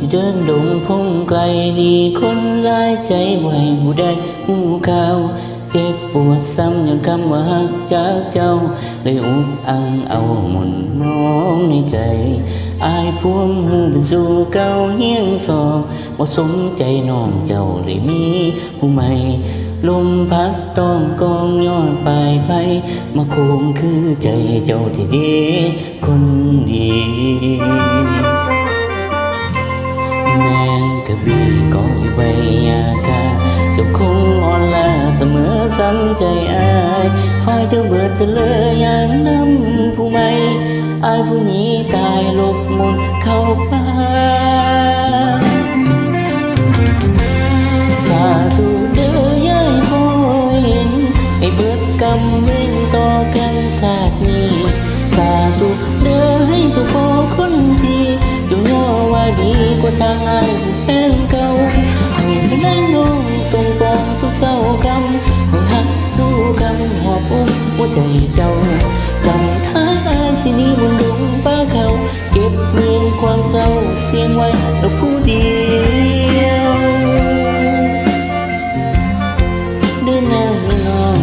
ที่เดินดงพงไกลดีคนร้ายใจบ่ให้ผู้ใดหูข่าวเจ็บปวดซ้ำอย่างคำว่าฮักจากเจ้าเลยอุกอังเอาหมุนน้องในใจอายพวงหูเป็นสู่เก่าเฮียงสอบบ่สมใจน้องเจ้าเลยมีผู้ใหม่ลมพัดต้องกองยอดปลายไปมาโคงคือใจเจ้าที่ดีคนดีแมงกะบี่ก็อยู่ใบยากาเจ้าคงอ่อนล้าเสมอซ้ำใจอายคอยเจ้าเบิดจะเลยอย่างน้ำผู้ใหม่อายผู้นี้ตายลบมุนเข้าป่าสาธุเด้อยายคอยเห็นให้เบิดกำเว้นต่อกันศาสตร์นี้สาธุเด้อให้เจ้าพอคนที่เจ้าย่อว่าดีกว่าทางอายผู้แฟนเก่าให้พนังน้องส่งปองทุกเศร้าคำให้หักสู้คำหอบอุ้มหัวใจเจ้าจำท่าอายที่นี้บนดงป่าเขาเก็บเงียนความเศร้าเสียงไว้เราผู้เดียวเดินหน้าให้น้อง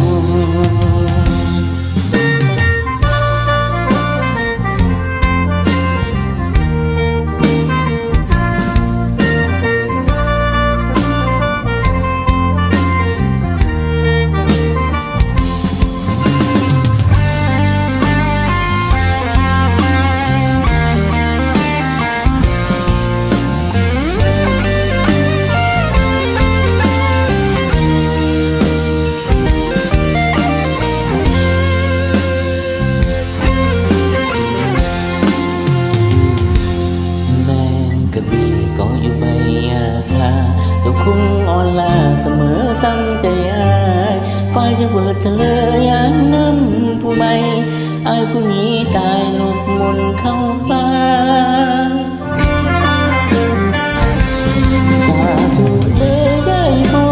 ก็อยู่ใบยาคาเจ้าคงอ่อนล้าเสมอซ้ำใจอายฝ่ายจะเบิดทะเลอย่างน้ำผู้ใหม่อายผู้นี้ตายหลบมนเข้าป่าสาธุเลยได้พอ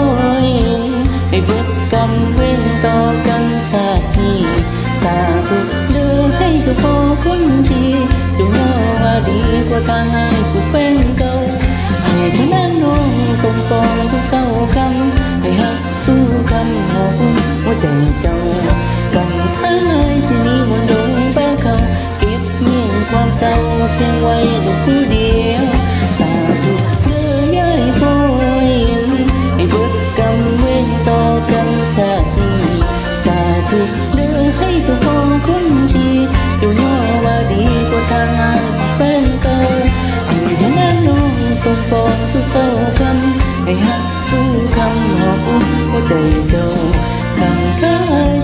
เห็นให้เบิดกรรมเว้นต่อกันศาสตร์นี้สาธุเลยให้เจ้าพ่อคนที่เจ้าย่อว่าดีกว่าทางอายผู้แฟนเก่าให้พนังน้องส่งปองทุกเศร้าคำให้หักสู้คำหอบอุ้มหัวใจเจ้ากำทางอายที่นี้มนดงป่าเขาเก็บเงียนความเศร้าเสียงไว้ลูกผู้เดียวสาธุเด้อยายพอเห็นให้เบิดกรรมเว้นต่อกันศาสตร์นี้สาธุเด้อให้เจ้าพ่อคนที่เจ้าย่อว่าดีกว่าทางอายแฟนเก่าให้พนังน้องส่งปองสู่เศร้าคำให้หักสู้คำหอบอุ้มหัวใจเจ้าทำท่า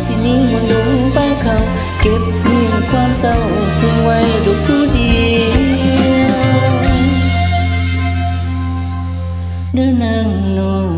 ที่นี้มันลงป่าเขาเก็บเงียบความเศร้าเสียงไว้ดูผู้เดียวเดินนางน้อง